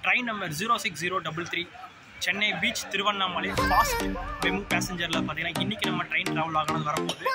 Train number 06033 Chennai beach Tiruvannamalai fast MEMU பேசஞ்சரில் பார்த்தீங்கன்னா இன்றைக்கி நம்ம ட்ரெயின் ட்ராவல் ஆகணும்னு வரப்போகுது.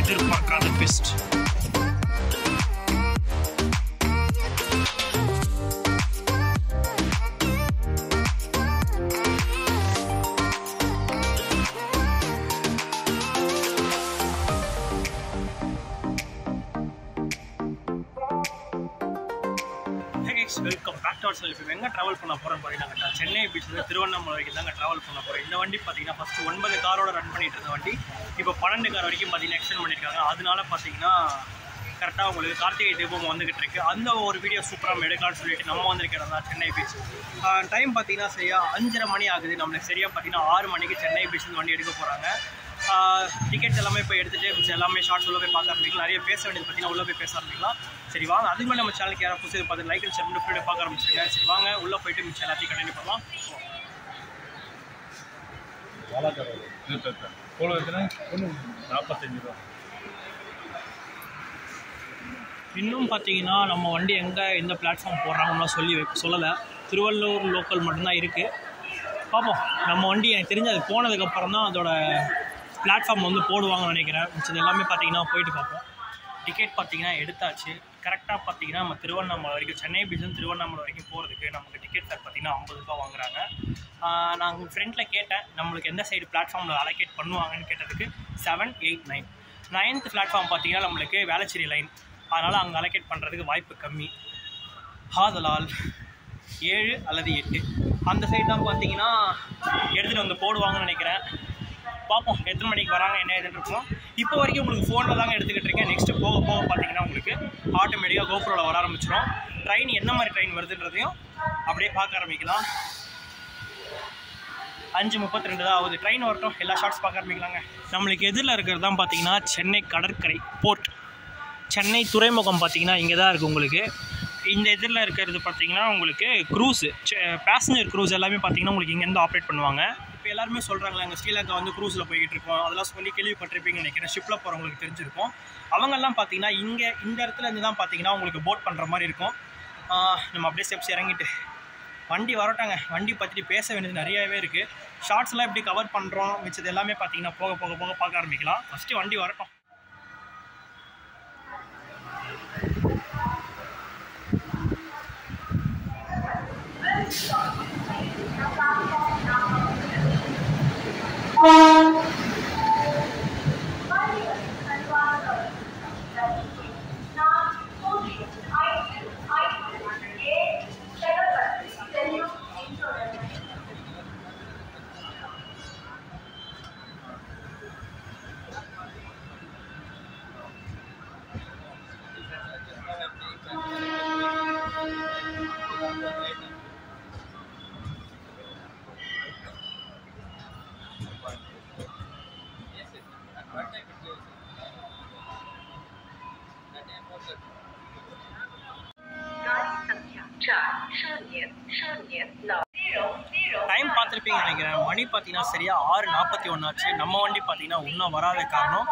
எதிர்பார்க்காத best welcome back to our channel. இப்போ எங்கே ட்ராவல் பண்ண போகிறோம்னு பார்த்தீங்கன்னா சென்னை பீச்சில் திருவண்ணாமலை வரைக்கும் தாங்க ட்ராவல் பண்ண போகிறோம். இந்த வண்டி பார்த்தீங்கன்னா ஃபஸ்ட்டு 9 காரோட ரன் பண்ணிட்டு இருந்த வண்டி இப்போ 12 கார் வரைக்கும் பார்த்தீங்கன்னா எக்ஸ்டெண்ட் பண்ணியிருக்காங்க. அதனால பார்த்தீங்கன்னா கரெக்டாக உங்களுக்கு கார்த்திகை தீபம் வந்துகிட்டு இருக்கு. அந்த ஒரு வீடியோ சூப்பராக எடுக்கலாம்னு சொல்லிட்டு நம்ம வந்திருக்கிறதா சென்னை பீச். டைம் பார்த்தீங்கன்னா சரியாக 5:30 மணி ஆகுது. நம்மளுக்கு சரியாக பார்த்தீங்கன்னா 6 மணிக்கு சென்னை பீச்சில் வண்டி எடுக்க போகிறாங்க. டிக்கெட்ஸ் எல்லாமே இப்போ எடுத்துகிட்டு எல்லாமே ஷார்ட்ஸ் உள்ள போய் பார்க்க ஆரம்பிக்கலாம். நிறைய பேச வேண்டியது பார்த்தீங்கன்னா உள்ளே போய் பேச ஆரம்பிக்கலாம். சரி வாங்க, அதுக்கு மேலே நம்ம சேனலுக்கு யாராவது புதுசு பார்த்து லைக் அண்ட் ஷேர் பண்ணி ஃபுல்லாக பார்க்க ஆரம்பிச்சிருங்க. சரி வாங்க உள்ளே போயிட்டு மிச்சம் எல்லாத்தையும் கண்டினியூ பண்ணலாம். இன்னும் பார்த்தீங்கன்னா நம்ம வண்டி எங்கே எந்த பிளாட்ஃபார்ம் போடுறாங்கன்னு சொல்லலை. திருவள்ளூர் லோக்கல் மட்டும்தான் இருக்குது. பார்ப்போம். நம்ம வண்டி எனக்கு தெரிஞ்சு அது போனதுக்கப்புறம் தான் அதோட பிளாட்ஃபார்ம் வந்து போடுவாங்கன்னு நினைக்கிறேன். மிச்சது எல்லாமே பார்த்தீங்கன்னா போயிட்டு பார்ப்போம். டிக்கெட் பார்த்தீங்கன்னா எடுத்தாச்சு. கரெக்டாக பார்த்தீங்கன்னா நம்ம திருவண்ணாமலை வரைக்கும் சென்னை பீச்லேருந்து திருவண்ணாமலை வரைக்கும் போகிறதுக்கு நமக்கு டிக்கெட் ஃபேர் பார்த்தீங்கன்னா 50 ரூபா வாங்குறாங்க. நான் உங்கள் ஃப்ரெண்டில் கேட்டேன் நம்மளுக்கு எந்த சைடு பிளாட்ஃபார்மில் அலோகேட் பண்ணுவாங்கன்னு கேட்டதுக்கு 7, 8, 9. 9th பிளாட்ஃபார்ம் பார்த்தீங்கன்னா நம்மளுக்கு வேளச்சேரி லைன், அதனால் அங்கே அலோகேட் பண்ணுறதுக்கு வாய்ப்பு கம்மி. ஆதலால் 7 அல்லது 8 அந்த சைடு தான் பார்த்தீங்கன்னா எடுத்துகிட்டு வந்து போடுவாங்கன்னு நினைக்கிறேன். பார்ப்போம் எத்தனை மணிக்கு வராங்க என்ன ஏதுன்னு இருக்கோம். இப்போ வரைக்கும் உங்களுக்கு ஃபோனில் தாங்க எடுத்துக்கிட்டு இருக்கேன். நெக்ஸ்ட்டு போக போக பார்த்தீங்கன்னா உங்களுக்கு ஆட்டோமேட்டிக்காக கோப்ரோவில் வர ஆரம்பிச்சிடும். ட்ரெயின் என்ன மாதிரி ட்ரெயின் வருதுன்றதையும் அப்படியே பார்க்க ஆரம்பிக்கலாம். 5:32 தான் ஆகுது. ட்ரெயின் வரட்டும், எல்லா ஷார்ட்ஸ் பார்க்க ஆரம்பிக்கலாங்க. நம்மளுக்கு எதிரில் இருக்கிறது தான் பார்த்தீங்கன்னா சென்னை கடற்கரை போர்ட். சென்னை துறைமுகம் பார்த்தீங்கன்னா இங்கே தான் இருக்குது உங்களுக்கு. இந்த எதிரில் இருக்கிறது பார்த்தீங்கன்னா உங்களுக்கு க்ரூஸு, பேசஞ்சர் க்ரூஸ் எல்லாமே பார்த்தீங்கன்னா உங்களுக்கு இங்கேருந்து ஆப்ரேட் பண்ணுவாங்க. இப்போ எல்லாருமே சொல்கிறாங்களே அங்கே ஸ்ரீலங்கா வந்து க்ரூஸில் போய்கிட்டு இருக்கோம், அதெல்லாம் சொல்லி கேள்விப்பட்டிருப்பீங்கன்னு நினைக்கிறேன். ஷிப்பில் போகிறவங்களுக்கு தெரிஞ்சிருக்கும். அவங்கெல்லாம் பார்த்தீங்கன்னா இங்கே இந்த இடத்துல இருந்து தான் பார்த்தீங்கன்னா உங்களுக்கு போட் பண்ணுற மாதிரி இருக்கும். நம்ம அப்படியே ஸ்டெப்ஸ் இறங்கிட்டு வண்டி வரட்டாங்க. வண்டி பற்றிட்டு பேச வேண்டியது நிறையாவே இருக்குது. ஷார்ட்ஸ்லாம் எப்படி கவர் பண்ணுறோம் மிச்சது எல்லாமே பார்த்தீங்கன்னா போக போக போக பார்க்க ஆரம்பிக்கலாம். ஃபஸ்ட்டு வண்டி வரட்டும். டைம் பார்த்துருப்பீங்க நினைக்கிறேன். மணி பார்த்தீங்கன்னா சரியாக 6:41 ஆச்சு. நம்ம வண்டி பார்த்தீங்கன்னா இன்னும் வராத காரணம்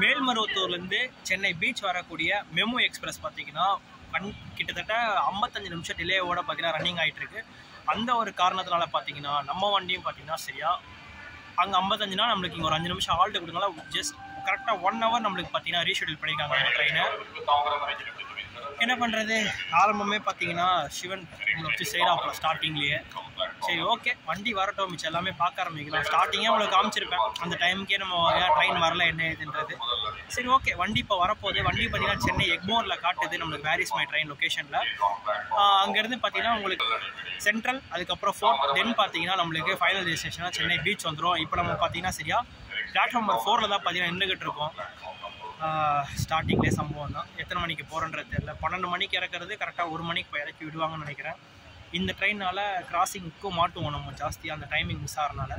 மேல்மருவத்தூர்லேருந்து சென்னை பீச் வரக்கூடிய மெமு எக்ஸ்பிரஸ் பார்த்தீங்கன்னா கிட்டத்தட்ட 55 நிமிஷம் டிலேவோட பார்த்தீங்கன்னா ரன்னிங் ஆகிட்டுருக்கு. அந்த ஒரு காரணத்தினால பார்த்தீங்கன்னா நம்ம வண்டியும் பார்த்தீங்கன்னா சரியாக அங்கே 55னா நம்மளுக்கு இங்கே ஒரு 5 நிமிஷம் ஹால்ட்டு கொடுத்தனால ஜஸ்ட் கரெக்டாக 1 hour நம்மளுக்கு பார்த்தீங்கன்னா ரீஷெடியூல் பண்ணியிருக்காங்க நம்ம ட்ரெயினை. என்ன பண்ணுறது, ஆரம்பமே பார்த்தீங்கன்னா சிவன் உங்களை வச்சு செய்கிறாப்புல ஸ்டார்டிங்லேயே. சரி ஓகே வண்டி வரட்டும், மிச்சம் எல்லாமே பார்க்க ஆரம்பிக்கலாம். ஸ்டார்டிங்கே உங்களுக்கு காமிச்சிருப்பேன் அந்த டைமுக்கே நம்ம ஏன் ட்ரெயின் வரல என்ன ஏதுன்றது. சரி ஓகே வண்டி இப்போ வரப்போகுது. வண்டி பார்த்தீங்கன்னா சென்னை எக்மோரில் காட்டுது நம்மளுக்கு வேரிஸ் மை ட்ரெயின் லொக்கேஷனில். அங்கேருந்து பார்த்தீங்கன்னா உங்களுக்கு சென்ட்ரல், அதுக்கப்புறம் ஃபோர்ட், தென் பார்த்தீங்கன்னா நம்மளுக்கு ஃபைனல் டெஸ்டினேஷனாக சென்னை பீச் வந்துடும். இப்போ நம்ம பார்த்தீங்கன்னா சரியா பிளாட்ஃபார்ம் நம்பர் 4 தான் பார்த்தீங்கன்னா நின்றுக்கிட்டு இருக்கோம். ஸ்டார்டிங்லேயே சம்பவம் தான். எத்தனை மணிக்கு போகிறன்றது தெரியல. 12 மணிக்கு இறக்குறது, கரெக்டாக 1 மணிக்கு போய் இறக்கி விடுவாங்கன்னு நினைக்கிறேன். இந்த ட்ரெயினால் கிராசிங்க்கும் மாட்டுவோம் நம்ம ஜாஸ்தியாக, அந்த டைமிங் மிஸ் ஆகிறனால.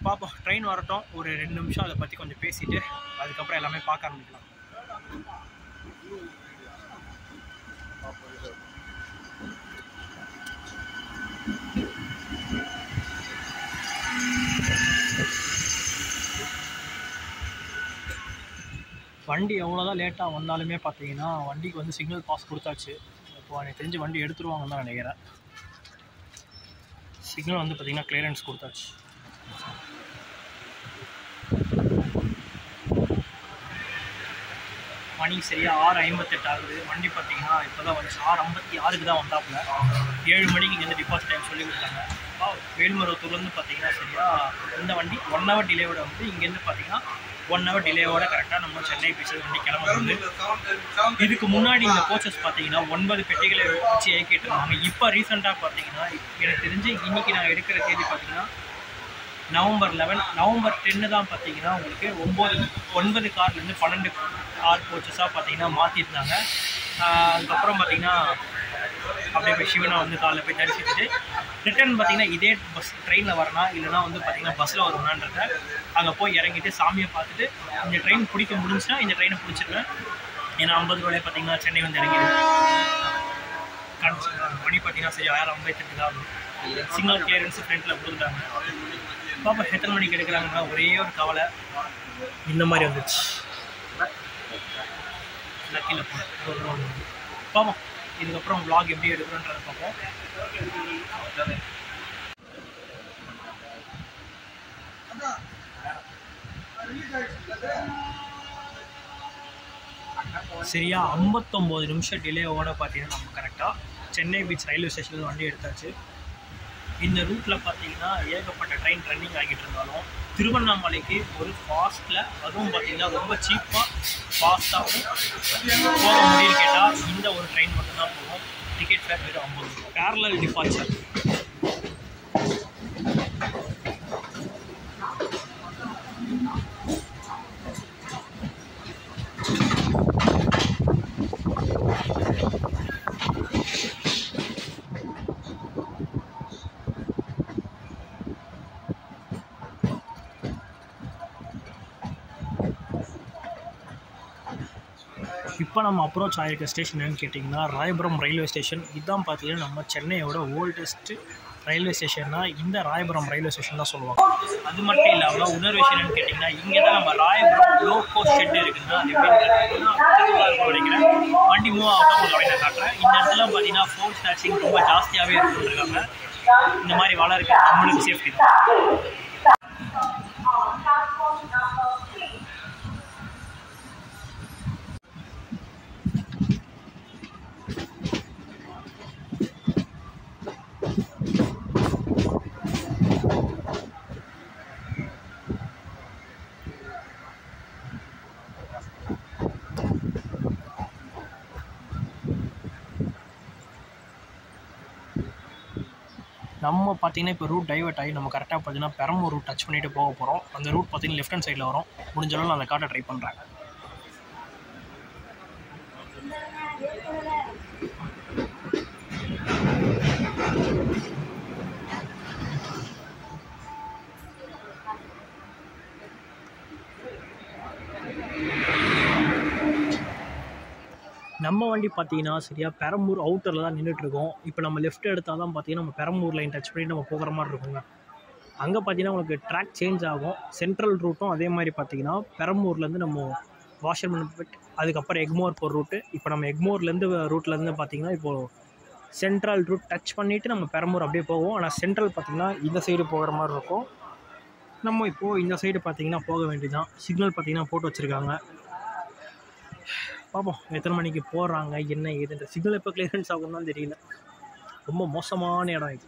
பார்ப்போம், ட்ரெயின் வரட்டும், ஒரு 2 நிமிஷம் அதை பற்றி கொஞ்சம் பேசிவிட்டு அதுக்கப்புறம் எல்லாமே பார்க்க ஆரம்பிக்கலாம். வண்டி எவ்வளோதான் லேட்டாக வந்தாலுமே பார்த்தீங்கன்னா வண்டிக்கு வந்து சிக்னல் பாஸ் கொடுத்தாச்சு. இப்போ எனக்கு தெரிஞ்சு வண்டி எடுத்துருவாங்கன்னு தான் நினைக்கிறேன். சிக்னல் வந்து பார்த்திங்கன்னா கிளியரன்ஸ் கொடுத்தாச்சு. மணி சரியாக 6:58 ஆகுது. வண்டி பார்த்திங்கன்னா இப்போ தான் வந்து 6:56க்கு தான் வந்தாப்புல. 7 மணிக்கு இங்கேருந்து டிபாசிட் டைம் சொல்லி கொடுத்தாங்க. வேல்மருவத்தூர்லேருந்து பார்த்திங்கன்னா சரியாக இந்த வண்டி 1 ஹவர் டிலேவோட வந்து இங்கேருந்து பார்த்திங்கன்னா 1 ஹவர் டிலேவோட கரெக்டாக நம்ம சென்னை பீச் வண்டி கிளம்புறது. இதுக்கு முன்னாடி இந்த கோச்சஸ் பார்த்தீங்கன்னா 9 பெட்டிகளை வச்சு இயக்கிட்டு இருந்தாங்க. இப்போ ரீசெண்டாக பார்த்தீங்கன்னா எனக்கு தெரிஞ்சு இன்றைக்கி நான் எடுக்கிற தேதி பார்த்தீங்கன்னா நவம்பர் 10 தான் பார்த்தீங்கன்னா உங்களுக்கு 9 கார்லேருந்து 12 கார் கோச்சஸாக பார்த்தீங்கன்னா மாற்றிருந்தாங்க. அதுக்கப்புறம் பார்த்தீங்கன்னா அப்படியே போய் சிவனை வந்து காலையில் போய் தரிசிச்சுட்டு ரிட்டர்ன் பார்த்தீங்கன்னா இதே பஸ் ட்ரெயினில் வரணும், இல்லைனா வந்து பார்த்தீங்கன்னா பஸ்ஸில் வருமானன்றத அங்கே போய் இறங்கிட்டு சாமியை பார்த்துட்டு இந்த ட்ரெயின் பிடிக்க முடிஞ்சுன்னா இந்த ட்ரெயினை பிடிச்சிருவேன். ஏன்னா 50 ரூபாய் பார்த்தீங்கன்னா சென்னை வந்து இறங்கிடுவேன். மணி பார்த்தீங்கன்னா சரி 6:58 ஆகும். சிக்னல் கிளியரன்ஸு ஃப்ரண்ட்டில் கொடுத்துட்டாங்க. பாப்பா எத்தனை மணிக்கு எடுக்கிறாங்கன்னா ஒரே ஒரு கவலை இந்த மாதிரி வந்துச்சு. லக்கியில் போனோம். பாப்போம் இதுக்கப்புறம் vlog எப்படி எடுக்கிறோன்றதை பார்ப்போம். சரியா 59 நிமிஷம் டிலேவோட பார்த்தீங்கன்னா நம்ம கரெக்டாக சென்னை பீச் ரயில்வே ஸ்டேஷனில் வண்டி எடுத்தாச்சு. இந்த ரூட்டில் பார்த்தீங்கன்னா ஏகப்பட்ட ட்ரெயின் ரன்னிங் ஆகிட்டு இருந்தாலும் திருவண்ணாமலைக்கு ஒரு ஃபாஸ்ட்டில், அதுவும் பார்த்தீங்கன்னா ரொம்ப சீப்பாக ஃபாஸ்ட்டாகவும் போக முடியும்னு கேட்டால் இந்த ஒரு ட்ரெயின் மட்டும்தான் போகும். டிக்கெட் ஃபேர் வெறும் 50 ரூபா. Parallel departure. இப்போ நம்ம அப்ரோச் ஆகிருக்க ஸ்டேஷன் என்னன்னு கேட்டிங்கன்னா ராயபுரம் ரயில்வே ஸ்டேஷன். இதுதான் பார்த்தீங்கன்னா நம்ம சென்னையோட ஓல்டஸ்ட்டு ரயில்வே ஸ்டேஷன்னா இந்த ராயபுரம் ரயில்வே ஸ்டேஷன் தான் சொல்லுவாங்க. அது மட்டும் இல்லாமல் இன்னொரு விஷயம் என்னன்னு கேட்டிங்கன்னா இங்கே தான் நம்ம ராயபுரம் லோக்கோ ஷெட் இருக்குதுன்னா அது எப்படின்னு நினைக்கிறேன். வண்டி மூவ் ஆகட்டும் உங்களுக்கு நான் காட்டுறேன். இந்த இடத்துல பார்த்தீங்கன்னா ஃபோன் ஸ்டாச்சிங் ரொம்ப ஜாஸ்தியாகவே இருக்காங்க. இந்த மாதிரி வளர்க்க நம்மளுக்கு சேஃப்டி தான். நம்ம பார்த்தீங்கன்னா இப்போ ரூட் டைவர்ட் ஆகி நம்ம கரெக்டாக பார்த்தீங்கன்னா பெரம்பூர் ரூட் டச் பண்ணிட்டு போக போகிறோம். அந்த ரூட் பார்த்தீங்கன்னா லெஃப்ட் ஹேண்ட் சைடில் வரும். முடிஞ்ச அளவு நான் அதை காட்ட ட்ரை பண்ணுறேன். நம்ம வண்டி பார்த்தீங்கன்னா சரியாக பெரம்பூர் அவுட்டரில் தான் நின்றுட்டுருக்கோம். இப்போ நம்ம லெஃப்ட் எடுத்தால் தான் பார்த்தீங்கன்னா நம்ம பெரம்பூர் லைன் டச் பண்ணி நம்ம போகிற மாதிரி இருக்குங்க. அங்கே பார்த்தீங்கன்னா உங்களுக்கு ட்ராக் சேஞ்ச் ஆகும். சென்ட்ரல் ரூட்டும் அதே மாதிரி பார்த்தீங்கன்னா பெரம்பூர்லேருந்து நம்ம வாஷர்மேன்பேட் அதுக்கப்புறம் எக்மோர் போகிற ரூட்டு. இப்போ நம்ம எக்மோர்லேருந்து ரூட்லேருந்து பார்த்தீங்கன்னா இப்போது சென்ட்ரல் ரூட் டச் பண்ணிவிட்டு நம்ம பெரம்பூர் அப்படியே போவோம். ஆனால் சென்ட்ரல் பார்த்திங்கன்னா இந்த சைடு போகிற மாதிரி இருக்கும். நம்ம இப்போது இந்த சைடு பார்த்திங்கன்னா போக வேண்டியதான். சிக்னல் பார்த்திங்கன்னா போட்டு வச்சுருக்காங்க. பார்ப்போம் எத்தனை மணிக்கு போடுறாங்க என்ன ஏதுன்ற. சிக்னல் எப்போ கிளியரன்ஸ் ஆகும் தான் தெரியல. ரொம்ப மோசமான இடம் இது.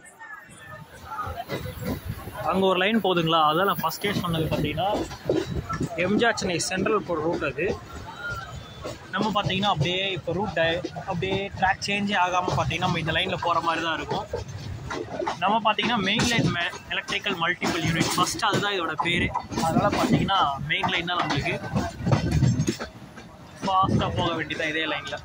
அங்கே ஒரு லைன் போகுதுங்களா, அதான் நான் ஃபஸ்ட்டே சொன்னது பார்த்தீங்கன்னா எம்ஜிஆர் சென்னை சென்ட்ரல் போகிற ரூட் அது. நம்ம பார்த்தீங்கன்னா அப்படியே இப்போ ரூட் அப்படியே ட்ராக் சேஞ்சே ஆகாமல் பார்த்தீங்கன்னா நம்ம இந்த லைனில் போகிற மாதிரி தான் இருக்கும். நம்ம பார்த்தீங்கன்னா main line electrical multiple unit first அதுதான் இதோட பேர். அதனால் பார்த்தீங்கன்னா மெயின் லைன் தான் நம்மளுக்கு. ஃபாஸ்ட்டாக போக வேண்டியதான் இதே லைனில்.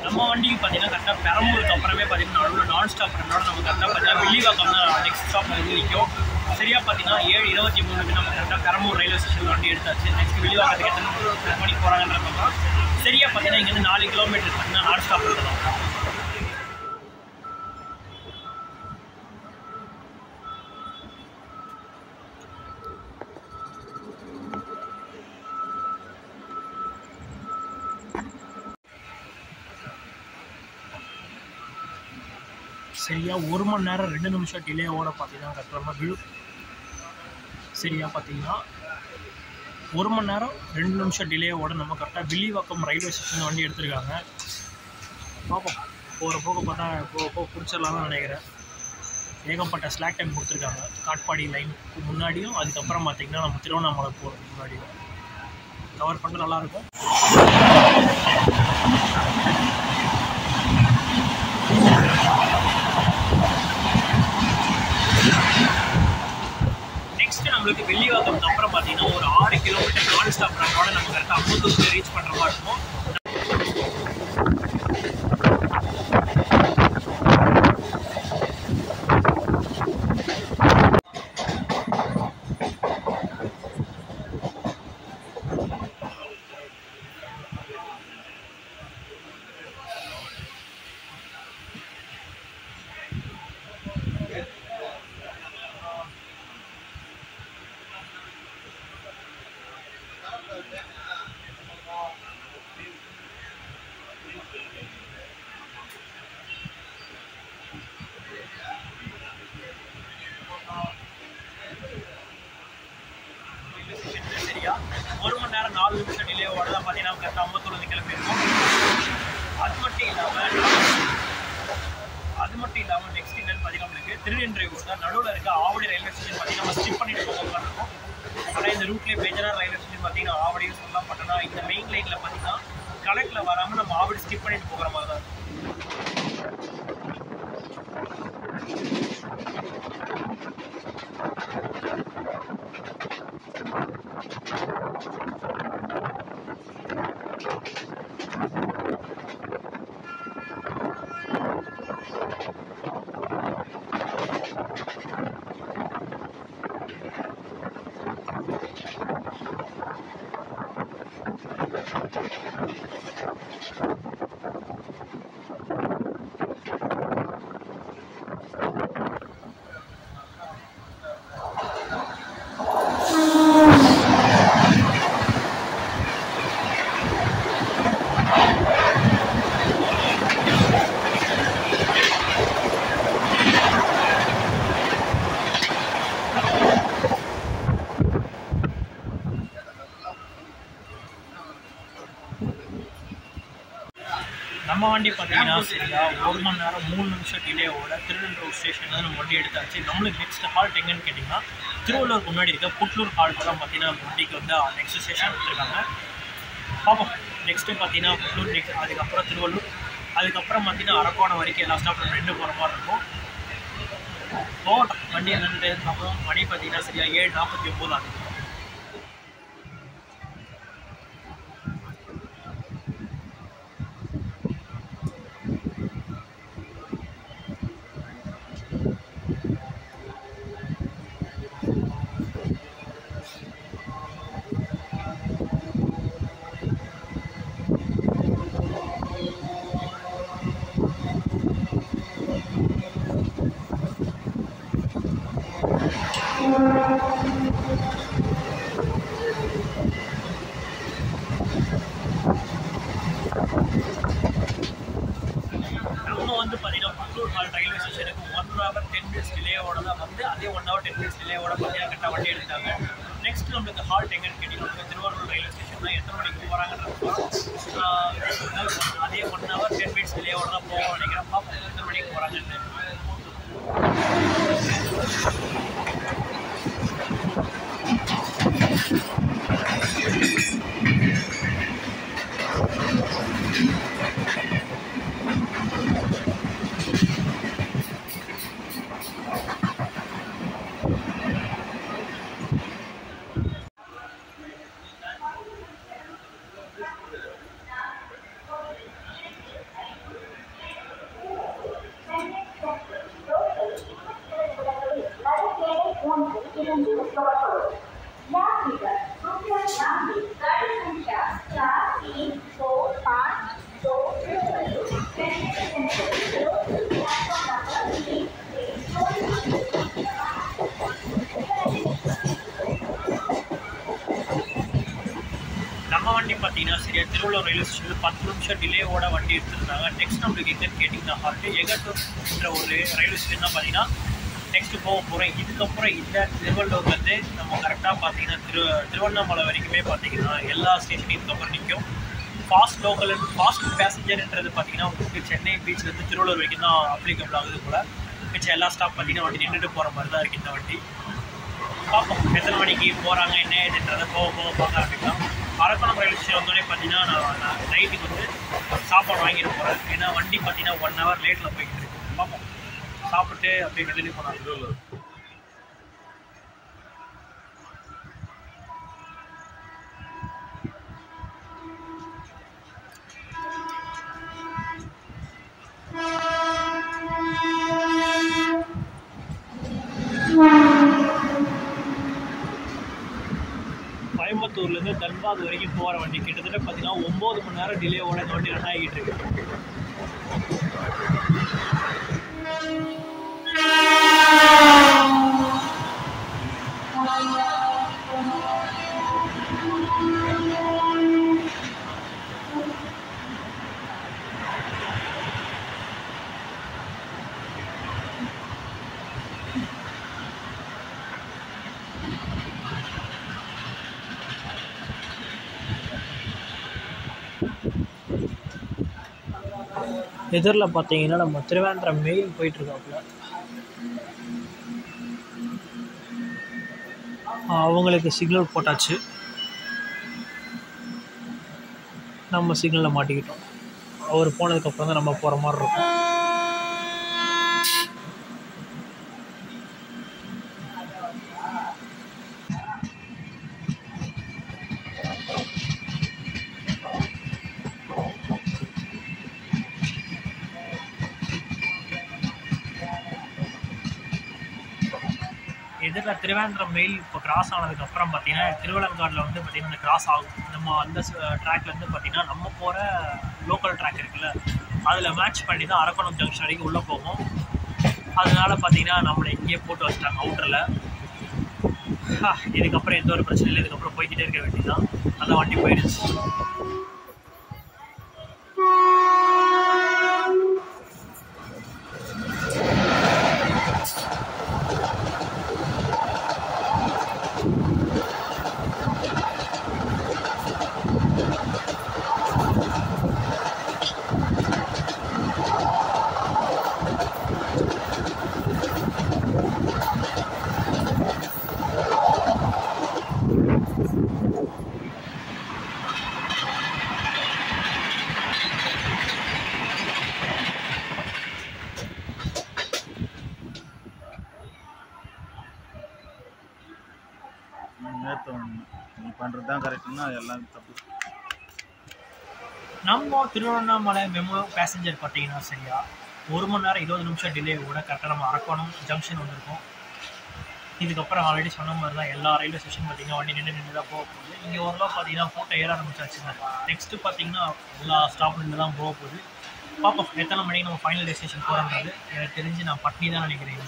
நம்ம வண்டிக்கு பார்த்தீங்கன்னா கரெக்டாக பெரம்பூருக்கு அப்புறமே பார்த்தீங்கன்னா நடுவில் நான் ஸ்டாப் பண்ணோட நம்ம கரெக்டாக பார்த்தீங்கன்னா வில்லிவாக்கம் தான் நெக்ஸ்ட் ஸ்டாப் வந்து நிற்கும். சரியாக பார்த்தீங்கன்னா 7:23 நம்ம கரெக்டாக பெரம்பூர் ரயில்வே ஸ்டேஷன் வண்டி எடுத்தாச்சு. நெக்ஸ்ட் வில்லிவாக்கத்துக்கு எத்தனை மணிக்கு போகிறாங்கன்றப்ப சரியாக பார்த்தீங்கன்னா இங்கேருந்து 4 கிலோமீட்டர் பார்த்தீங்கன்னா நான் ஸ்டாப் எடுத்துடும். சரியாக 1 மணி நேரம் 2 நிமிஷம் டிலேவோட பார்த்தீங்கன்னா கரெக்டாக சரியாக பார்த்தீங்கன்னா 1 மணி நேரம் 2 நிமிஷம் டிலேவோட நம்ம கரெக்டாக வில்லிவாக்கம் ரயில்வே ஸ்டேஷன் வண்டி எடுத்துருக்காங்க. பார்ப்போம் போகிற போக பார்த்தா போக பிடிச்சிடலாம்னு நினைக்கிறேன். ஏகப்பட்ட ஸ்லாக் டைம் கொடுத்துருக்காங்க. காட்பாடி லைனுக்கு முன்னாடியும் அதுக்கப்புறம் பார்த்திங்கன்னா நம்ம திருவண்ணாமலை போகிறதுக்கு முன்னாடியும் கவர் பண்ண நல்லாயிருக்கும். நெக்ஸ்ட்டு நம்மளுக்கு வில்லிவாக்கம் அப்புறம் பார்த்தீங்கன்னா ஒரு 6 கிலோமீட்டர் நான் ஸ்டாப் ரன்னோட நம்ம கரெக்டாக அம்பத்தூர் ரீச் பண்ணுற மாதிரி இருக்கும். சரியா 1 மணி நேரம் 4 நிமிஷம் டிலேவோட தான் பார்த்தீங்கன்னா கரெக்டாக அம்பத்தூர்லேருந்து கிளம்பியிருக்கோம். அது மட்டும் இல்லாமல் நெக்ஸ்ட் என்னன்னு பார்த்தீங்கன்னா நம்மளுக்கு திருநெல்வேலி தான் நடுவில் இருக்க ஆவடி ரயில்வே ஸ்டேஷன் பார்த்தீங்கன்னா நம்ம ஸ்கிப் பண்ணிட்டு போகிற மாதிரி இருக்கும். ஆனால் இந்த ரூட்லேயே மேஜராக ரயில்வே ஸ்டேஷன் பார்த்தீங்கன்னா ஆவடி யூஸ் பண்ணலாம். பட்டனா இந்த மெயின் லைனில் பார்த்தீங்கன்னா கணக்கில் வராமல் நம்ம ஆவடி ஸ்கிப் பண்ணிட்டு போகிற மாதிரி தான் இருக்கும். நம்ம வண்டி பார்த்தீங்கன்னா சரியா 1 மணி நேரம் 3 நிமிஷம் டிலேவோட திருவள்ளூர் ஸ்டேஷனில் நம்ம வண்டி எடுத்தாச்சு. நம்மளுக்கு நெக்ஸ்ட் ஹால்ட் எங்கன்னு கேட்டிங்கன்னா திருவள்ளூருக்கு முன்னாடி இருக்க புட்லூர் ஹால்ட் தான் பார்த்தீங்கன்னா வண்டிக்கு வந்து நெக்ஸ்ட் ஸ்டேஷன் எடுத்துருக்காங்க. பார்ப்போம். நெக்ஸ்ட்டு பார்த்தீங்கன்னா புட்லூர், நெக்ஸ்ட் அதுக்கப்புறம் திருவள்ளூர், அதுக்கப்புறம் பார்த்தீங்கன்னா அரக்கோணம் வரைக்கும் எல்லா ஸ்டாப்பில் 2 போகிற மாதிரி இருக்கும். போகட்டும், வண்டி என்னென்னு பார்ப்போம். மணி பார்த்தீங்கன்னா சரியா 7:49 ஆகுது. நம்ம வந்து பார்த்தீங்கன்னா புட்லூர் ஹால் ரயில்வே ஸ்டேஷனுக்கு 1 hour 10 minutes டிலேவோட தான் வந்து அதே 1 hour 10 minutes டிலேவோட பார்த்தீங்கன்னா கரெக்டாக வண்டி எடுத்தாங்க. நெக்ஸ்ட் நம்மளுக்கு ஹால்ட் எங்கன்னு கேட்டிங்கன்னா திருவாரூர் ரயில்வே ஸ்டேஷன் தான். எத்தனை மணிக்கு போகிறாங்கன்றது அதே 1 hour 10 minutes டிலேவோட தான் போக நினைக்கிறேன். பார்ப்போம் எத்தனை மணிக்கு போகிறாங்கன்னு. நம்ம வண்டி பார்த்தீங்கன்னா சரியா திருவள்ளூர் ரயில்வே ஸ்டேஷனில் 10 நிமிஷம் டிலேவோட வண்டி எடுத்துருந்தாங்க. நெக்ஸ்ட் நம்மளுக்கு எங்கன்னு கேட்டிங்கன்னா ஹால்ட்டு எகட்டூர்ன்ற ஒரு ரயில்வே ஸ்டேஷன் தான் பார்த்தீங்கன்னா நெக்ஸ்ட்டு போக போகிறேன். இதுக்கப்புறம் இந்த திருவள்ளூர்லேருந்து நம்ம கரெக்டாக பார்த்தீங்கன்னா திருவண்ணாமலை வரைக்குமே பார்த்தீங்கன்னா எல்லா ஸ்டேஷனும் இதுக்கப்புறம் நிற்கும். ஃபாஸ்ட் பேசஞ்சர்ன்றது பார்த்தீங்கன்னா உங்களுக்கு சென்னை பீச்லேருந்து திருவள்ளூர் வரைக்கும் தான் அப்ளிகபிள் ஆகுது போல். மிச்சம் எல்லா ஸ்டாப் பார்த்தீங்கன்னா வண்டி நின்றுட்டு போகிற மாதிரி தான் இருக்குது இந்த வண்டி. பார்ப்போம் எத்தனை மணிக்கு போகிறாங்க என்ன ஏதுன்றதை போக பார்க்க ஆரம்பிக்கலாம். அரக்கோணம் ரயில்வே ஸ்டேஷன் வந்தோடனே பார்த்தீங்கன்னா நான் நைட்டுக்கு வந்து சாப்பாடு வாங்கிட்டு போகிறேன். ஏன்னா வண்டி பார்த்தீங்கன்னா 1 hour லேட்டில் போய்கிட்டு இருக்கு. பார்ப்போம், சாப்பிட்டு அப்படியே கண்டினியூ போனாங்க. கோயம்புத்தூர்லேருந்து தன்பாத் வரைக்கும் போகிற வண்டி கிட்டத்தட்ட பார்த்தீங்கன்னா 9 மணி நேரம் டிலேவோட இந்த வண்டி ரன் ஆகிட்டு இருக்கு. எதிரில் பார்த்தீங்கன்னா நம்ம திருவேந்திரம் மெயில் போயிட்டுருக்காப்புல. அவங்களுக்கு சிக்னல் போட்டாச்சு, நம்ம சிக்னலில் மாட்டிக்கிட்டோம். அவர் போனதுக்கப்புறம் தான் நம்ம போகிற மாதிரி இருக்கும். எதிரில் திருவேந்திரம் மெயில் இப்போ கிராஸ் ஆனதுக்கப்புறம் பார்த்தீங்கன்னா திருவலங்காடில் வந்து பார்த்திங்கன்னா இந்த கிராஸ் ஆகும். நம்ம அந்த ட்ராக்லேருந்து பார்த்திங்கன்னா நம்ம போகிற லோக்கல் ட்ராக் இருக்குல்ல, அதில் மேட்ச் பண்ணி தான் அரக்கோணம் ஜங்ஷன் வரைக்கும் உள்ளே போகும். அதனால் பார்த்திங்கன்னா நம்மளை இங்கேயே போட்டு வச்சிட்டாங்க அவுட்டரில். இதுக்கப்புறம் எந்த ஒரு பிரச்சனை இல்லை, இதுக்கப்புறம் போய்கிட்டே இருக்க வேண்டியதான். அந்த வண்டி போயிடுச்சு. தோணும். நீ பண்ணுறது தான் கரெக்டுன்னா எல்லாம் தப்பு. நம்ம திருவண்ணாமலை மெமோ பேசஞ்சர் பார்த்தீங்கன்னா சரியா 1 மணி நேரம் 20 நிமிஷம் டிலே கூட கரெக்டாக நம்ம அரக்கோணம் ஜங்ஷன் வந்திருக்கோம். இதுக்கப்புறம் ஆல்ரெடி சொன்ன மாதிரி தான் எல்லா ரயில்வே ஸ்டேஷன் பார்த்தீங்கன்னா வண்டி நின்று தான் போக போகுது. இங்கே ஓரளவு பார்த்தீங்கன்னா கூட்டம் ஏற ஆரம்பிச்சாச்சுங்க. நெக்ஸ்ட்டு பார்த்தீங்கன்னா எல்லா ஸ்டாப்லேருந்து தான் போக போகுது. பார்ப்போம் எத்தனை மணிக்கு நம்ம ஃபைனல் டெஸ்டினேஷன் போகிறோன்றது. எனக்கு தெரிஞ்சு நான் பட்னி தான் நினைக்கிறேன்.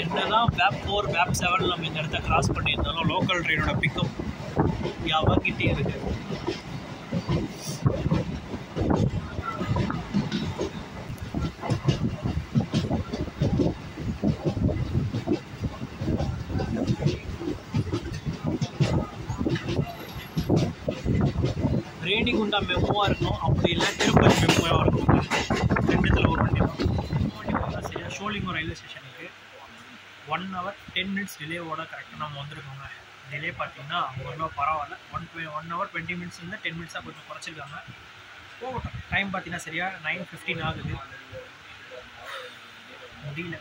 என்னதான் வேப் 4 வேப் 7 நம்ம இந்த இடத்த கிராஸ் பண்ணியிருந்தாலும் லோக்கல் ட்ரெயினோட பிக்கப் அவங்கிட்டே இருக்கு. ரேணிகுண்டா மெமோவாக இருக்கணும், அப்படி இல்லை திருப்பதி மெமோவாக இருக்கும். ரெண்டுத்தில் ஒரு வண்டி தான். சரியா ஷோலிங்கூர் ரயில்வே ஸ்டேஷனுக்கு 1 hour 10 minutes டிலேவோட கரெக்டாக நம்ம வந்திருக்கோங்க. டிலே பார்த்தீங்கன்னா அவ்வளோ பரவாயில்ல. 1 hour 20 minutes 10 minutes கொஞ்சம் குறைச்சிருக்காங்க. போகட்டும். டைம் பார்த்தீங்கன்னா சரியா 9:15 ஆகுது. முடியல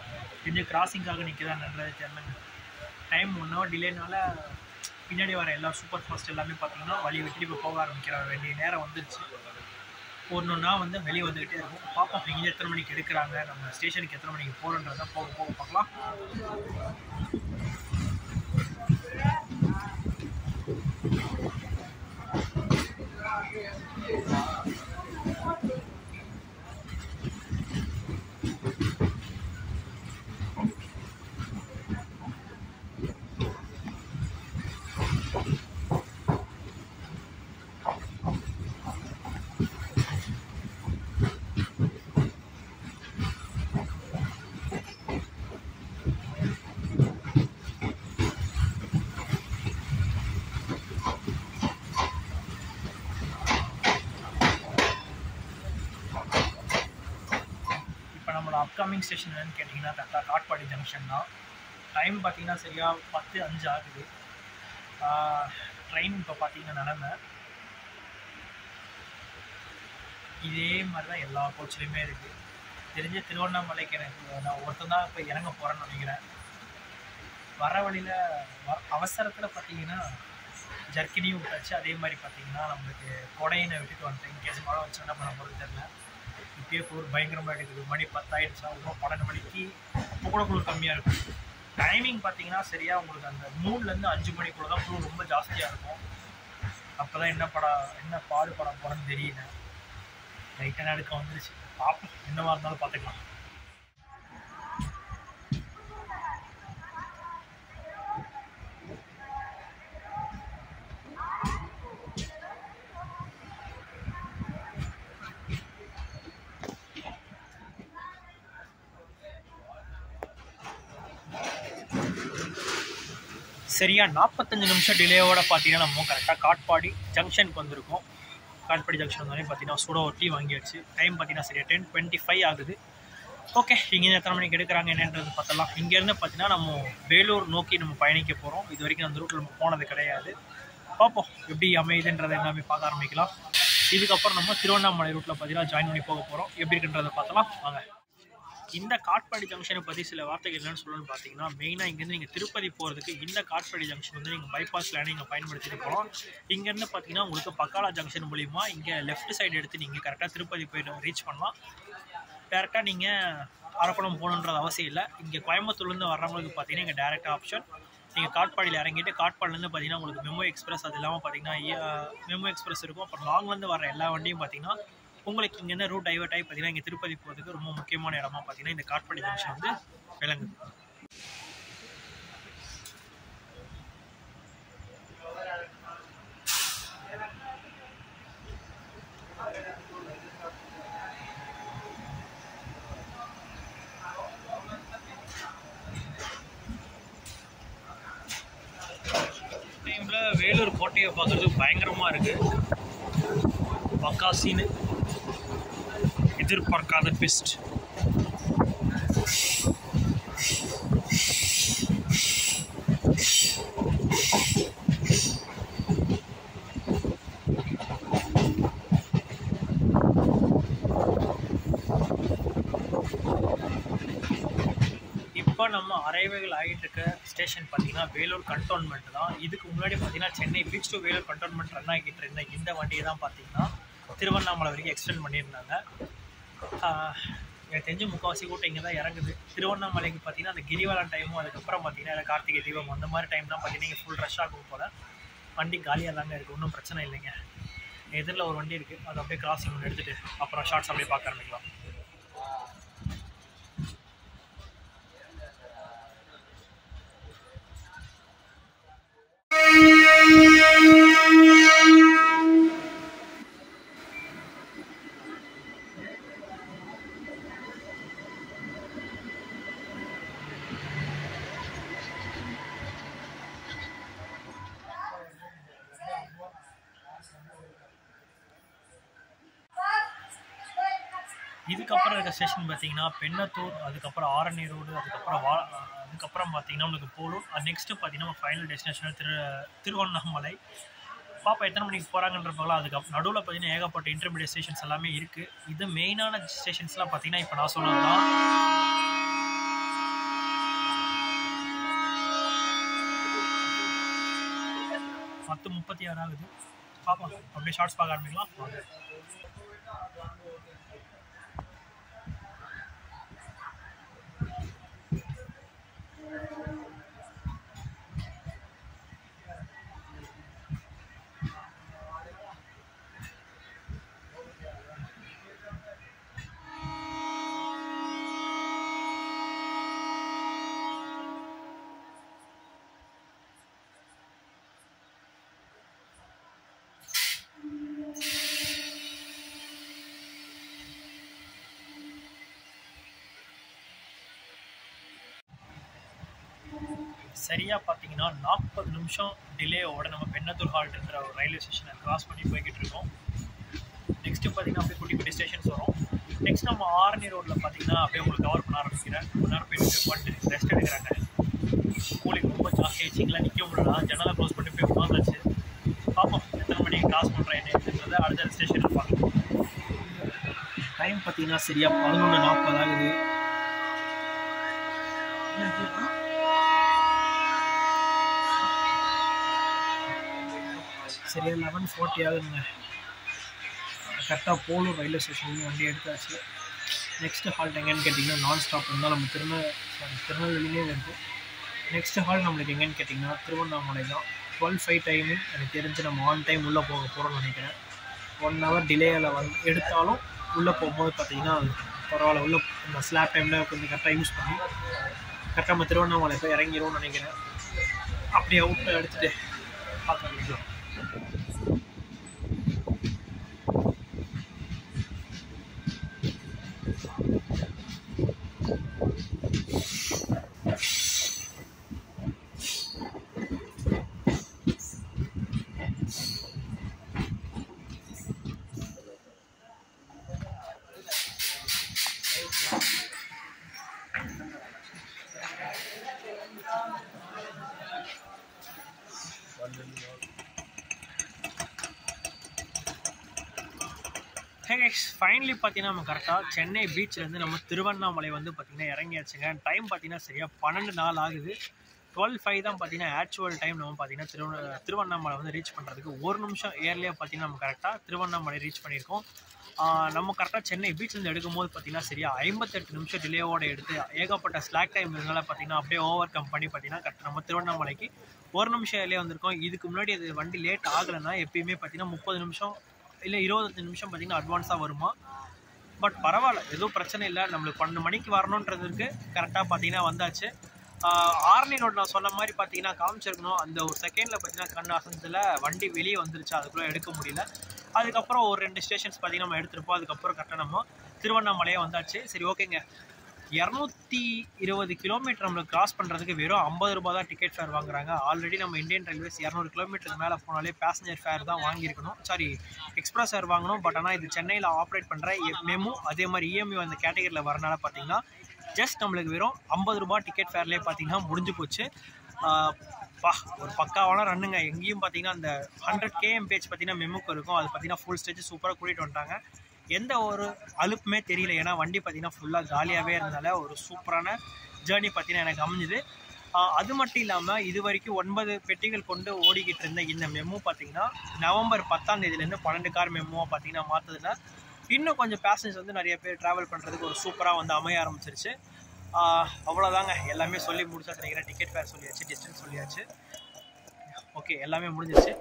இது கிராசிங்காக நிற்கிறான்ன்றது தெரியலங்க. டைம் 1 hour டிலேனால பின்னாடி வர எல்லா சூப்பர் ஃபாஸ்ட் எல்லாமே பார்த்தீங்கன்னா வழி விட்டு இப்போ போக ஆரம்பிக்கிற வேண்டிய நேரம் வந்துருச்சு. ஒன்றுன்னா வெளியே வந்துக்கிட்டே இருக்கும். பார்ப்போம் இங்கே எத்தனை மணிக்கு எடுக்கிறாங்க, நம்ம ஸ்டேஷனுக்கு எத்தனை மணிக்கு போகிறோன்றதான் போக போக பார்க்கலாம். அப்கமிங் ஸ்டேஷன் என்னன்னு கேட்டிங்கன்னா கரெக்டாக காட்பாடி ஜங்ஷன் தான். டைம் பார்த்தீங்கன்னா சரியாக 10:05 ஆகுது. ட்ரெயின் இப்போ பார்த்தீங்கன்னா நிலமை இதே மாதிரி தான் எல்லா கோச்சிலையுமே இருக்குது. தெரிஞ்ச திருவண்ணாமலைக்கு எனக்கு நான் ஒருத்தன் தான் இப்போ இறங்க போகிறேன்னு நினைக்கிறேன். வர வழியில் அவசரத்தில் பார்த்தீங்கன்னா ஜர்க்கினியும் விட்டாச்சு. அதே மாதிரி பார்த்தீங்கன்னா நம்மளுக்கு கொடையினை விட்டுட்டு வந்துட்டேன். இன்கேஸ் மழை வச்சு என்ன பண்ண போகிறது தெரியல. இப்பயே போர் பயங்கரமாக எடுக்குது. மணி 10 ஆகிடுச்சா, இன்னும் 12 மணிக்கு இப்போ கூட குளிர் கம்மியாக இருக்கும். டைமிங் பார்த்தீங்கன்னா சரியாக உங்களுக்கு அந்த 3லேருந்து 5 மணிக்குள்ளே தான் குளிர் ரொம்ப ஜாஸ்தியாக இருக்கும். அப்போ தான் என்ன பாடுபட போகிறேன்னு தெரியல. லைட்டாக எடுக்க வந்துருச்சு. பார்ப்போம், என்னவாக இருந்தாலும் பார்த்துக்கலாம். சரியாக 45 நிமிஷம் டிலேவோட பார்த்தீங்கன்னா நம்ம கரெக்டாக காட்பாடி ஜங்ஷனுக்கு வந்திருக்கோம். காட்பாடி ஜங்ஷன் வந்தாலே பார்த்தீங்கன்னா சுட ஒட்டி வாங்கியாச்சு. டைம் பார்த்தீங்கன்னா சரியாக 10:25 ஆகுது. ஓகே, இங்கேருந்து எத்தனை மணிக்கு எடுக்கிறாங்க என்னன்றது பார்த்தலாம். இங்கேருந்து பார்த்தீங்கன்னா நம்ம வேலூர் நோக்கி நம்ம பயணிக்க போகிறோம். இது வரைக்கும் அந்த ரூட்டில் நம்ம போனது கிடையாது. பார்ப்போம் எப்படி அமையுதுன்றதை எல்லாமே பார்க்க ஆரம்பிக்கலாம். இதுக்கப்புறம் நம்ம திருவண்ணாமலை ரூட்டில் பார்த்தீங்கன்னா ஜாயின் பண்ணி போக போகிறோம். எப்படி இருக்குன்றதை பார்த்தலாம் வாங்க. இந்த காட்பாடி ஜங்ஷனை பற்றி சில வார்த்தைகள் என்னென்னு சொல்லணும்னு பார்த்தீங்கன்னா, மெயினாக இங்கேருந்து நீங்கள் திருப்பதி போகிறதுக்கு இந்த காட்பாடி ஜங்ஷன் நீங்கள் பைபாஸ் லைனை நீங்கள் பயன்படுத்திட்டு போகலாம். இங்கேருந்து பார்த்தீங்கன்னா உங்களுக்கு பக்காலா ஜங்ஷன் மூலிமா இங்கே லெஃப்ட் சைடு எடுத்து நீங்கள் கரெக்டாக திருப்பதி போய்ட்டு ரீச் பண்ணலாம். டேரெக்டாக நீங்கள் அரக்கோணம் போகணுன்றது அவசியம் இல்லை. இங்கே கோயம்புத்தூர்லேருந்து வர்றவங்களுக்கு பார்த்தீங்கன்னா இங்கே டேரெக்டாக ஆப்ஷன். நீங்கள் காட்பாடியில் இறங்கிட்டு காட்பாடிலேருந்து பார்த்தீங்கன்னா உங்களுக்கு மெமோ எக்ஸ்பிரஸ், அது இல்லாமல் பார்த்தீங்கன்னா மெமோ எக்ஸ்பிரஸ் இருக்கும். அப்புறம் லாங்லேருந்து வர எல்லா வண்டியும் பார்த்தீங்கன்னா உங்களுக்கு இங்கேருந்து ரூட் டைவர்ட் ஆகி பார்த்தீங்கன்னா இங்கே திருப்பதி போகிறதுக்கு ரொம்ப முக்கியமான இடமா பார்த்தீங்கன்னா இந்த காட்பாடி ஜங்ஷன் விளங்குது. டைமில் வேலூர் கோட்டையை பார்க்குறதுக்கு பயங்கரமாக இருக்குது. பக்கா சீனு, எதிர்பார்க்காத பெஸ்ட். சேவைகள் ஆகிட்டு இருக்க ஸ்டேஷன் பார்த்தீங்கன்னா வேலூர் கண்டோன்மெண்ட் தான். இதுக்கு முன்னாடி பார்த்தீங்கன்னா Chennai beach to Vellore cantonment run ஆகிட்டு இருந்த இந்த வண்டியை தான் பார்த்தீங்கன்னா திருவண்ணாமலை வரைக்கும் எக்ஸ்டெண்ட் பண்ணியிருந்தாங்க. எனக்கு தெரிஞ்சு முக்கால்வாசி கூட்டம் இங்கே தான் இறங்குது. திருவண்ணாமலைக்கு பார்த்தீங்கன்னா அந்த கிரிவலம் டைமும் அதுக்கப்புறம் பார்த்தீங்கன்னா கார்த்திகை தீபம் அந்த மாதிரி டைம் தான் பார்த்தீங்கன்னா இங்கே ஃபுல் ரஷ் ஆகும் போல். வண்டி காலியாக தாங்க இருக்குது, ஒன்றும் பிரச்சனை இல்லைங்க. எதிரில் ஒரு வண்டி இருக்குது, அது அப்படியே கிராசிங் ஒன்று எடுத்துகிட்டு அப்புறம் ஷார்ட்ஸ் அப்படியே பார்க்க ஆரம்பிக்கலாம். இதுக்கப்புறம் இருக்க ஸ்டேஷன் பார்த்தீங்கன்னா பெண்ணத்தூர், அதுக்கப்புறம் ஆரணி ரோடு, அதுக்கப்புறம் பார்த்தீங்கன்னா உங்களுக்கு போலூர். நெக்ஸ்ட்டு பார்த்தீங்கன்னா ஃபைனல் டெஸ்டினேஷன் திருவண்ணாமலை. பாப்பா எத்தனை மணிக்கு போகிறாங்கன்றப்போலாம் அதுக்கப்புறம் நடுவில் பார்த்தீங்கன்னா ஏகப்பட்ட இன்டர்மீடியட் ஸ்டேஷன்ஸ் எல்லாமே இருக்குது. இது மெயினான ஸ்டேஷன்ஸ்லாம் பார்த்தீங்கன்னா இப்போ நான் சொன்னது தான். மொத்தம் 36 ஆகுது. பாப்பா அப்படியே ஷார்ட்ஸ் பார்க்க ஆரம்பிக்கலாம். சரியாக பார்த்தீங்கன்னா 40 நிமிஷம் டிலேயோட நம்ம பெண்ணத்தூர் ஹால்ட்ன்ற ஒரு ரயில்வே ஸ்டேஷனை கிராஸ் பண்ணி போய்கிட்டு இருக்கோம். நெக்ஸ்ட்டு பார்த்தீங்கன்னா அப்படியே குட்டி குட்டி ஸ்டேஷன்ஸ் வரும். நெக்ஸ்ட் நம்ம ஆரணி ரோட்டில் பார்த்தீங்கன்னா அப்படியே உங்களுக்கு கவர் பண்ண ஆரம்பிக்கிறேன். கொஞ்ச நேரம் போய் உட்காந்து ரெஸ்ட் எடுக்கிறாங்க. கூலிங் ரொம்ப ஜாஸ்தி ஆயிடுச்சிங்களா, நிற்க முடியல. ஜன்னலை க்ளோஸ் பண்ணி போய் உட்காந்துச்சு. பார்ப்போம் எத்தனை மணிக்கு கிராஸ் பண்ணுறேன் என்னன்றதை அடுத்த ஸ்டேஷனில் பார்க்கலாம். டைம் பார்த்தீங்கன்னா சரியாக 11:40 ஆகுது. சரியாக 11:40 ஆகுதுங்க. கரெக்டாக போலூர் ரயில்வே ஸ்டேஷன்லேருந்து வண்டி எடுத்தாச்சு. நெக்ஸ்ட்டு ஹால்ட் எங்கேன்னு கேட்டிங்கன்னா நான் ஸ்டாப் இருந்தால் நம்ம திருநெல்வேலியிலே இருக்குது. நெக்ஸ்ட்டு ஹால்ட் நம்மளுக்கு எங்கேன்னு கேட்டிங்கன்னா திருவண்ணாமலை தான். 12:05 டைமு எனக்கு தெரிஞ்சு நம்ம ஆன் டைம் உள்ளே போக போகிறோம்னு நினைக்கிறேன். 1 hour டிலேயில் எடுத்தாலும் உள்ளே போகும்போது பார்த்திங்கன்னா பரவாயில்ல. உள்ளே இந்த ஸ்லாப் டைமில் கொஞ்சம் கரெக்டாக யூஸ் பண்ணி கரெக்டாக நம்ம திருவண்ணாமலை போய் இறங்கிடுவோம்னு நினைக்கிறேன். அப்படியே அவுட்டில் எடுத்துகிட்டு பார்க்க முடியும். ஹே கைஸ், ஃபைனலி பார்த்தீங்கன்னா நம்ம கரெக்டாக சென்னை பீச்சிலேருந்து நம்ம திருவண்ணாமலை வந்து பார்த்திங்கன்னா இறங்கியாச்சுங்க. டைம் பார்த்தீங்கன்னா சரியாக 12 ஆகுது. 12:05 தான் பார்த்தீங்கன்னா ஆக்சுவல் டைம். நம்ம பார்த்தீங்கன்னா திருவண்ணாமலை வந்து ரீச் பண்ணுறதுக்கு 1 நிமிஷம் ஏர்லியாக பார்த்தீங்கன்னா நம்ம கரெக்டாக திருவண்ணாமலை ரீச் பண்ணியிருக்கோம். நம்ம கரெக்டாக சென்னை பீச்சிலேருந்து எடுக்கும்போது பார்த்தீங்கன்னா சரியாக 58 நிமிஷம் டிலேவோடு எடுத்து ஏகப்பட்ட ஸ்லாக் டைம் இருந்தால பார்த்தீங்கன்னா அப்படியே ஓவர் கம் பண்ணி பார்த்தீங்கன்னா கரெக்டாக நம்ம திருவண்ணாமலைக்கு 1 நிமிஷம் ஏர்லியாக வந்திருக்கோம். இதுக்கு முன்னாடி அது வண்டி லேட் ஆகலைன்னா எப்பயுமே பார்த்தீங்கன்னா 30 நிமிஷம் இல்லை 25 நிமிஷம் பார்த்திங்கன்னா அட்வான்ஸாக வருமா. பட் பரவாயில்ல, எதுவும் பிரச்சனை இல்லை. நம்மளுக்கு 12 மணிக்கு வரணுன்றதுக்கு கரெக்டாக பார்த்தீங்கன்னா வந்தாச்சு. ஆரணி ரோடு நான் சொன்ன மாதிரி பார்த்தீங்கன்னா காமிச்சிருக்கணும். அந்த ஒரு செகண்டில் பார்த்தீங்கன்னா கண் அசைஞ்சதில் வண்டி வெளியே வந்துருச்சு, அதுக்குள்ளே எடுக்க முடியல. அதுக்கப்புறம் ஒரு 2 ஸ்டேஷன்ஸ் பார்த்தீங்கன்னா நம்ம எடுத்துருப்போம். அதுக்கப்புறம் கரெக்டாக நம்ம திருவண்ணாமலையே வந்தாச்சு. சரி ஓகேங்க. 220 கிலோமீட்டர் நம்மளுக்கு கிராஸ் பண்ணுறதுக்கு வெறும் 50 ரூபா தான் டிக்கெட் ஃபேர் வாங்குறாங்க. ஆல்ரெடி நம்ம இந்தியன் ரயில்வேஸ் 200 கிலோமீட்டருக்கு மேலே போனாலே பேசஞ்சர் ஃபேர் தான் வாங்கியிருக்கணும். எக்ஸ்பிரஸ் ஃபேர் வாங்கணும். பட் ஆனால் இது சென்னையில் ஆப்ரேட் பண்ணுற மெமு அதே மாதிரி இஎம்யூ அந்த கேட்டகரியில் வரனால பார்த்தீங்கன்னா ஜஸ்ட் நம்மளுக்கு வெறும் 50 ரூபா டிக்கெட் ஃபேர்லேயே பார்த்தீங்கன்னா முடிஞ்சு போச்சு. ஒரு பக்காவான ரன்னுங்க. எங்கேயும் பார்த்தீங்கன்னா அந்த 100 kmph பார்த்தீங்கன்னா மெமுக்கு இருக்கும். அது பார்த்தீங்கன்னா ஃபுல் ஸ்டேஜ் சூப்பராக கூட்டிகிட்டு வந்துட்டாங்க. எந்த ஒரு அலுப்புமே தெரியல. ஏன்னா வண்டி பார்த்தீங்கன்னா ஃபுல்லாக காலியாகவே இருந்ததால் ஒரு சூப்பரான ஜேர்னி பார்த்தீங்கன்னா எனக்கு அமைஞ்சுது. அது மட்டும் இல்லாமல் இது வரைக்கும் 9 பெட்டிகள் கொண்டு ஓடிக்கிட்டு இருந்த இந்த மெமோ பார்த்தீங்கன்னா நவம்பர் 10ஆம் தேதியிலேருந்து 12 கார் மெமோவாக பார்த்தீங்கன்னா மாற்றதில்ல. இன்னும் கொஞ்சம் பேசஞ்சர்ஸ் வந்து நிறைய பேர் ட்ராவல் பண்ணுறதுக்கு ஒரு சூப்பராக வந்து அமைய ஆரம்பிச்சிருச்சு. அவ்வளோதாங்க, எல்லாமே சொல்லி முடிச்சா நினைக்கிறேன். டிக்கெட் ஃபேர் சொல்லியாச்சு, டிஸ்டன்ஸ் சொல்லியாச்சு. ஓகே, எல்லாமே முடிஞ்சிருச்சு.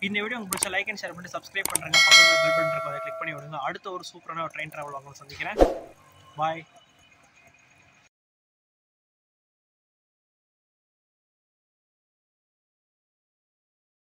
இந்த வீடியோ உங்களுக்கு பிடிச்ச லைக் அண்ட் ஷேர் பண்ணி சப்ஸ்கிரைப் பண்ணுறேங்க. பக்கத்தில் பெல் பட்டன் இருக்கும், அதை கிளிக் பண்ணி விடுங்க. அடுத்த ஒரு சூப்பரான ட்ரெயின் ட்ராவல் வாங்க சந்திக்கிறேன். பாய்.